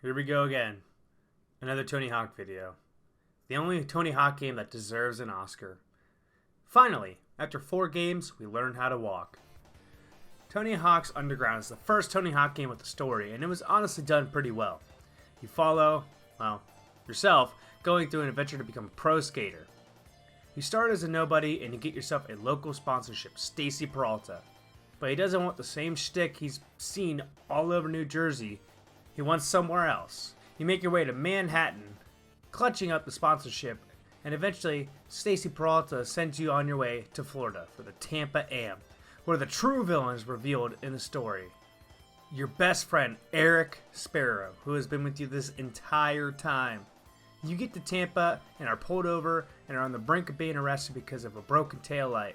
Here we go again. Another Tony Hawk video. The only Tony Hawk game that deserves an Oscar. Finally, after 4 games, we learned how to walk. Tony Hawk's Underground is the first Tony Hawk game with a story, and it was honestly done pretty well. You follow, well, yourself, going through an adventure to become a pro skater. You start as a nobody and you get yourself a local sponsorship, Stacy Peralta. But he doesn't want the same shtick he's seen all over New Jersey. He wants somewhere else. You make your way to Manhattan, clutching up the sponsorship, and eventually Stacy Peralta sends you on your way to Florida for the Tampa Am, where the true villain is revealed in the story. Your best friend, Eric Sparrow, who has been with you this entire time. You get to Tampa and are pulled over and are on the brink of being arrested because of a broken taillight,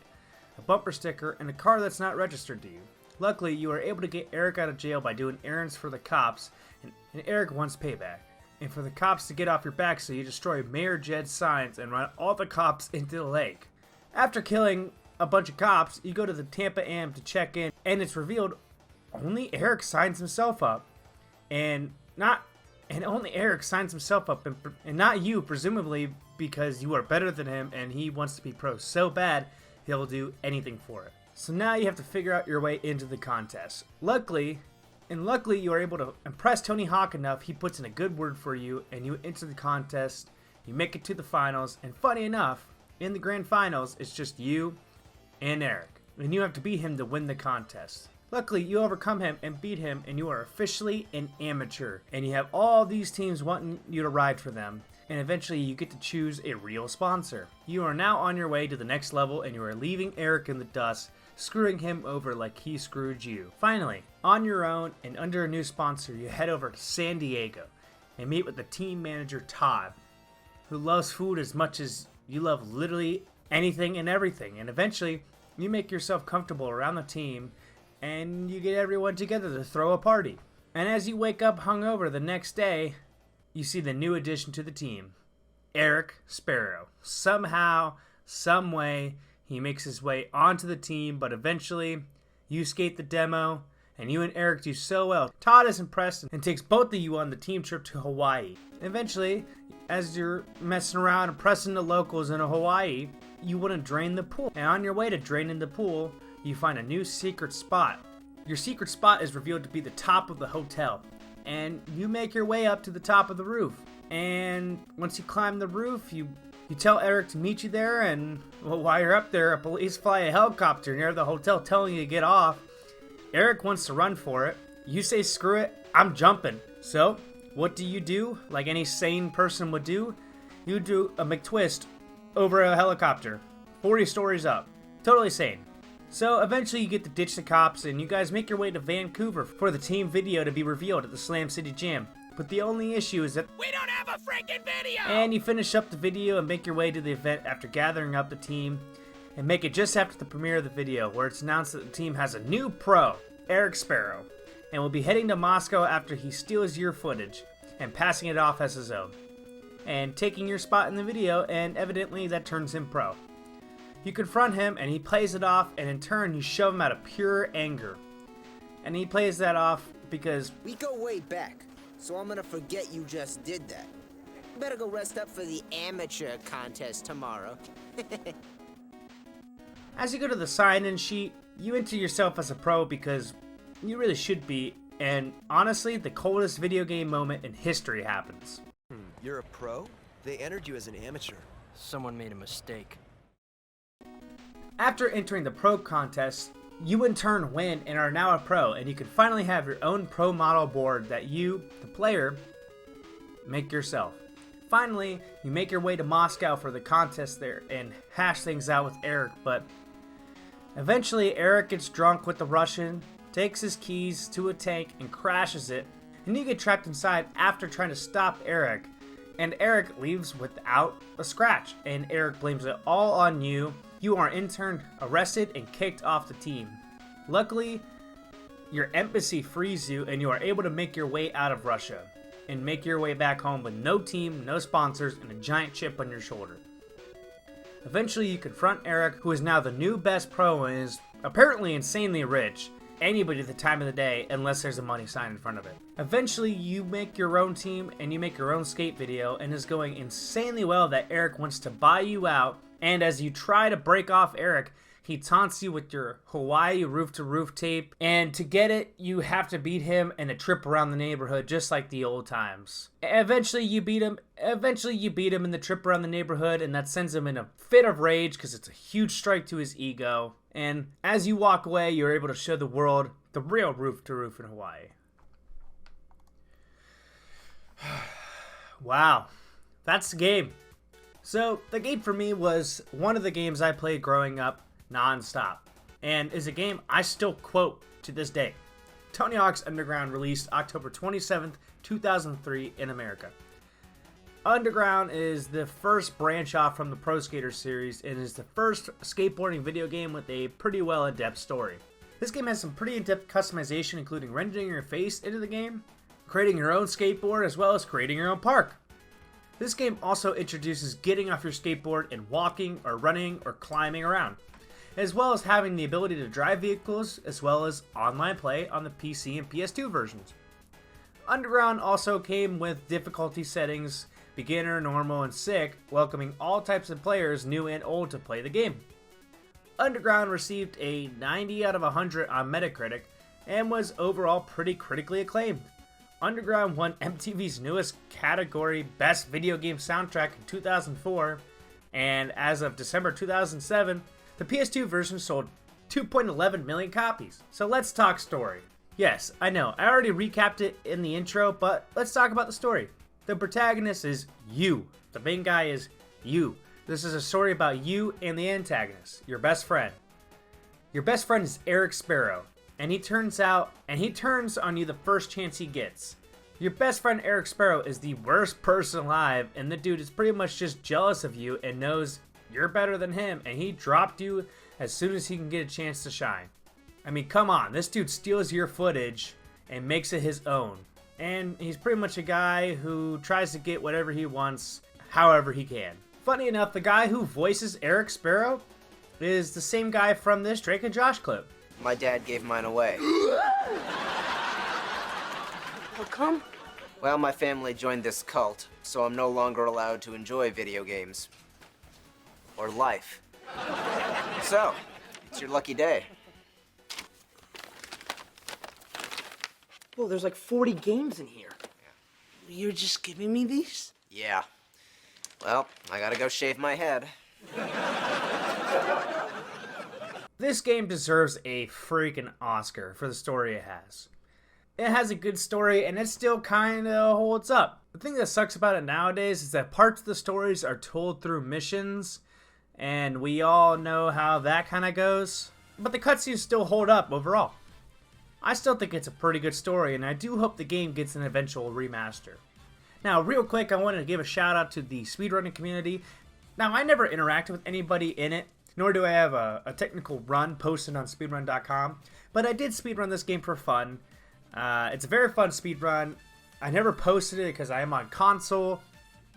a bumper sticker, and a car that's not registered to you. Luckily, you are able to get Eric out of jail by doing errands for the cops, and Eric wants payback. And for the cops to get off your back, so you destroy Mayor Jed's signs and run all the cops into the lake. After killing a bunch of cops, you go to the Tampa Am to check in, and it's revealed only Eric signs himself up, and only Eric signs himself up, and not you, presumably because you are better than him, and he wants to be pro so bad he'll do anything for it. So now you have to figure out your way into the contest. Luckily you are able to impress Tony Hawk enough. He puts in a good word for you, and you enter the contest. You make it to the finals, and funny enough, in the grand finals, it's just you and Eric, and you have to beat him to win the contest. Luckily, you overcome him and beat him, and you are officially an amateur. And you have all these teams wanting you to ride for them, and eventually you get to choose a real sponsor. You are now on your way to the next level, and you are leaving Eric in the dust, screwing him over like he screwed you. Finally, on your own and under a new sponsor, you head over to San Diego and meet with the team manager, Todd, who loves food as much as you love literally anything and everything. And eventually, you make yourself comfortable around the team, and you get everyone together to throw a party. And as you wake up hungover the next day, you see the new addition to the team, Eric Sparrow. Somehow, some way, he makes his way onto the team, but eventually, you skate the demo, and you and Eric do so well. Todd is impressed and takes both of you on the team trip to Hawaii. Eventually, as you're messing around and pressing the locals in Hawaii, you want to drain the pool. And on your way to draining the pool, you find a new secret spot. Your secret spot is revealed to be the top of the hotel, and you make your way up to the top of the roof. And once you climb the roof, you tell Eric to meet you there, and well, while you're up there, police fly a helicopter near the hotel telling you to get off. Eric wants to run for it. You say, screw it, I'm jumping. So, what do? Like any sane person would do? You do a McTwist over a helicopter, 40 stories up. Totally sane. So eventually you get to ditch the cops, and you guys make your way to Vancouver for the team video to be revealed at the Slam City Jam. But the only issue is that we don't have a freaking video! And you finish up the video and make your way to the event after gathering up the team, and make it just after the premiere of the video, where it's announced that the team has a new pro, Eric Sparrow, and will be heading to Moscow after he steals your footage and passing it off as his own, and taking your spot in the video, and evidently that turns him pro. You confront him, and he plays it off, and in turn, you shove him out of pure anger. And he plays that off because we go way back, so I'm gonna forget you just did that. Better go rest up for the amateur contest tomorrow. As you go to the sign-in sheet, you enter yourself as a pro because you really should be, and honestly, the coldest video game moment in history happens. You're a pro? They entered you as an amateur. Someone made a mistake. After entering the pro contest, you in turn win and are now a pro, and you can finally have your own pro model board that you, the player, make yourself. Finally, you make your way to Moscow for the contest there and hash things out with Eric, but eventually Eric gets drunk with the Russian, takes his keys to a tank and crashes it, and you get trapped inside after trying to stop Eric, and Eric leaves without a scratch, and Eric blames it all on you. You are in turn arrested and kicked off the team. Luckily, your embassy frees you, and you are able to make your way out of Russia and make your way back home with no team, no sponsors, and a giant chip on your shoulder. Eventually, you confront Eric, who is now the new best pro and is apparently insanely rich, anybody the time of the day unless there's a money sign in front of it. Eventually, you make your own team and you make your own skate video, and it's going insanely well that Eric wants to buy you out, and as you try to break off Eric, he taunts you with your Hawaii roof-to-roof tape, and to get it, you have to beat him in a trip around the neighborhood just like the old times. Eventually you beat him in the trip around the neighborhood, and that sends him in a fit of rage because it's a huge strike to his ego. And as you walk away, you're able to show the world the real roof-to-roof in Hawaii. Wow, that's the game. So the game for me was one of the games I played growing up non-stop, and is a game I still quote to this day. Tony Hawk's Underground released October 27th, 2003 in America. Underground is the first branch off from the Pro Skater series and is the first skateboarding video game with a pretty well in-depth story. This game has some pretty in-depth customization, including rendering your face into the game, creating your own skateboard, as well as creating your own park. This game also introduces getting off your skateboard and walking or running or climbing around, as well as having the ability to drive vehicles, as well as online play on the PC and PS2 versions. Underground also came with difficulty settings, beginner, normal, and sick, welcoming all types of players, new and old, to play the game. Underground received a 90 out of 100 on Metacritic and was overall pretty critically acclaimed. Underground won MTV's newest category, Best Video Game Soundtrack, in 2004, and as of December 2007, the PS2 version sold 2.11 million copies. So let's talk story. Yes, I know, I already recapped it in the intro, but let's talk about the story. The protagonist is you. The main guy is you. This is a story about you and the antagonist, your best friend. Your best friend is Eric Sparrow, and he turns on you the first chance he gets. Your best friend Eric Sparrow is the worst person alive, and the dude is pretty much just jealous of you and knows you're better than him, and he dropped you as soon as he can get a chance to shine. I mean, come on, this dude steals your footage and makes it his own. And he's pretty much a guy who tries to get whatever he wants, however he can. Funny enough, the guy who voices Eric Sparrow is the same guy from this Drake and Josh clip. My dad gave mine away. How come? Well, my family joined this cult, so I'm no longer allowed to enjoy video games. Or life. So, it's your lucky day. Well, there's like 40 games in here. You're just giving me these? Yeah. Well, I gotta go shave my head. This game deserves a freaking Oscar for the story it has. It has a good story, and it still kind of holds up. The thing that sucks about it nowadays is that parts of the stories are told through missions, and we all know how that kind of goes. But the cutscenes still hold up overall. I still think it's a pretty good story, and I do hope the game gets an eventual remaster. Now, real quick, I wanted to give a shout out to the speedrunning community. Now, I never interact with anybody in it, nor do I have a technical run posted on speedrun.com, but I did speedrun this game for fun. It's a very fun speedrun. I never posted it because I am on console.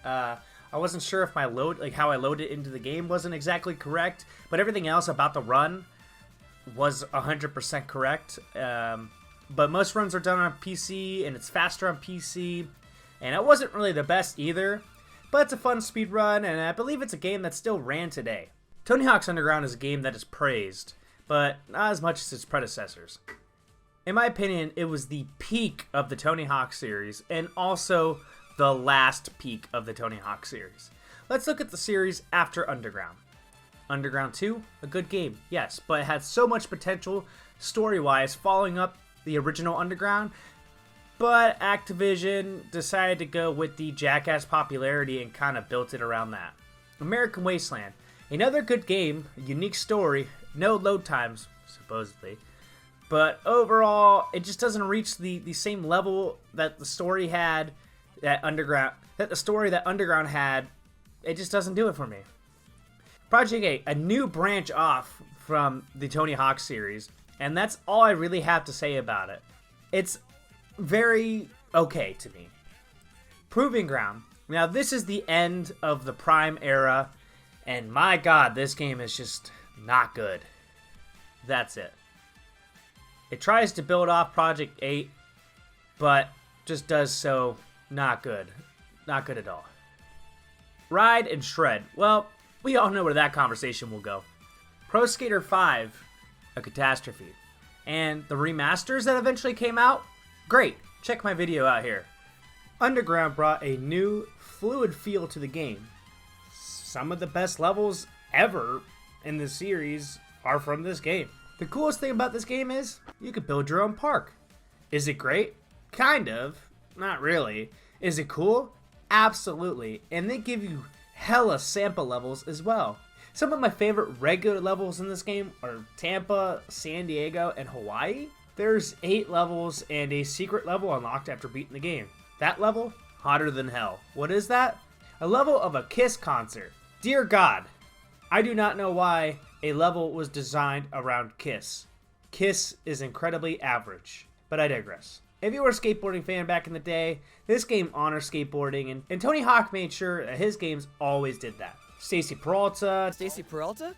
I wasn't sure if how I loaded into the game wasn't exactly correct, but everything else about the run was 100% correct. But most runs are done on PC, and it's faster on PC, and it wasn't really the best either, but it's a fun speed run, and I believe it's a game that still ran today. Tony Hawk's Underground is a game that is praised, but not as much as its predecessors. In my opinion, it was the peak of the Tony Hawk series, and also the last peak of the Tony Hawk series. Let's look at the series after Underground. Underground 2, a good game, yes, but it had so much potential story-wise following up the original Underground, but Activision decided to go with the jackass popularity and kind of built it around that. American Wasteland, another good game, a unique story, no load times, supposedly, but overall, it just doesn't reach the same level that the story had, that the story that Underground had. It just doesn't do it for me. Project 8, a new branch off from the Tony Hawk series, and that's all I really have to say about it. It's very okay to me. Proving Ground. Now, this is the end of the Prime era, and my god, this game is just not good. That's it. It tries to build off Project 8, but just does so not good. Not good at all. Ride and Shred. Well, we all know where that conversation will go. Pro Skater 5, a catastrophe. And the remasters that eventually came out, great. Check my video out here. Underground brought a new, fluid feel to the game. Some of the best levels ever in the series are from this game. The coolest thing about this game is you can build your own park. Is it great? Kind of. Not really. Is it cool? Absolutely. And they give you hella sample levels as well. Some of my favorite regular levels in this game are Tampa, San Diego, and Hawaii. There's 8 levels and a secret level unlocked after beating the game. That level, hotter than hell. What is that? A level of a Kiss concert. Dear God, I do not know why a level was designed around Kiss. Kiss is incredibly average, but I digress. If you were a skateboarding fan back in the day, this game honors skateboarding, and Tony Hawk made sure that his games always did that. Stacy Peralta,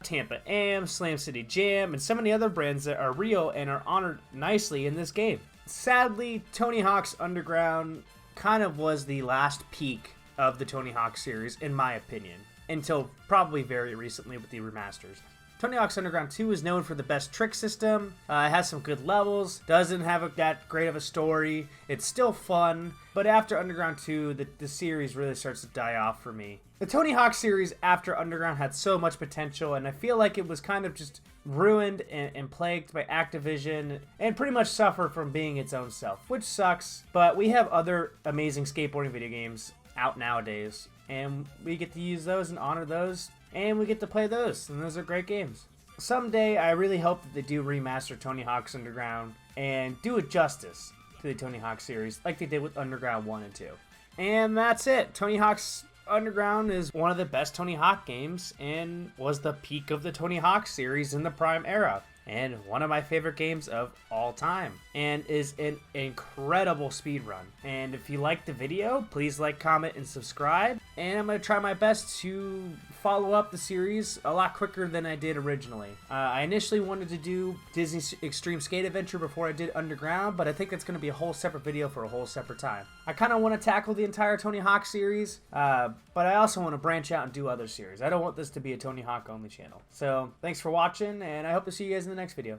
Tampa Am, Slam City Jam, and so many other brands that are real and are honored nicely in this game. Sadly, Tony Hawk's Underground kind of was the last peak of the Tony Hawk series, in my opinion, until probably very recently with the remasters. Tony Hawk's Underground 2 is known for the best trick system, it has some good levels, doesn't have that great of a story, it's still fun, but after Underground 2, the series really starts to die off for me. The Tony Hawk series after Underground had so much potential, and I feel like it was kind of just ruined and plagued by Activision, and pretty much suffered from being its own self, which sucks, but we have other amazing skateboarding video games out nowadays, and we get to use those and honor those, and we get to play those, and those are great games. Someday, I really hope that they do remaster Tony Hawk's Underground and do it justice to the Tony Hawk series, like they did with Underground 1 and 2. And that's it. Tony Hawk's Underground is one of the best Tony Hawk games and was the peak of the Tony Hawk series in the Prime era. And one of my favorite games of all time, and is an incredible speed run. And if you liked the video, please like, comment, and subscribe. And I'm going to try my best to follow up the series a lot quicker than I did originally. I initially wanted to do Disney Extreme Skate Adventure before I did Underground, but I think that's going to be a whole separate video for a whole separate time. I kind of want to tackle the entire Tony Hawk series, but I also want to branch out and do other series. I don't want this to be a Tony Hawk only channel. So thanks for watching, and I hope to see you guys in the next video.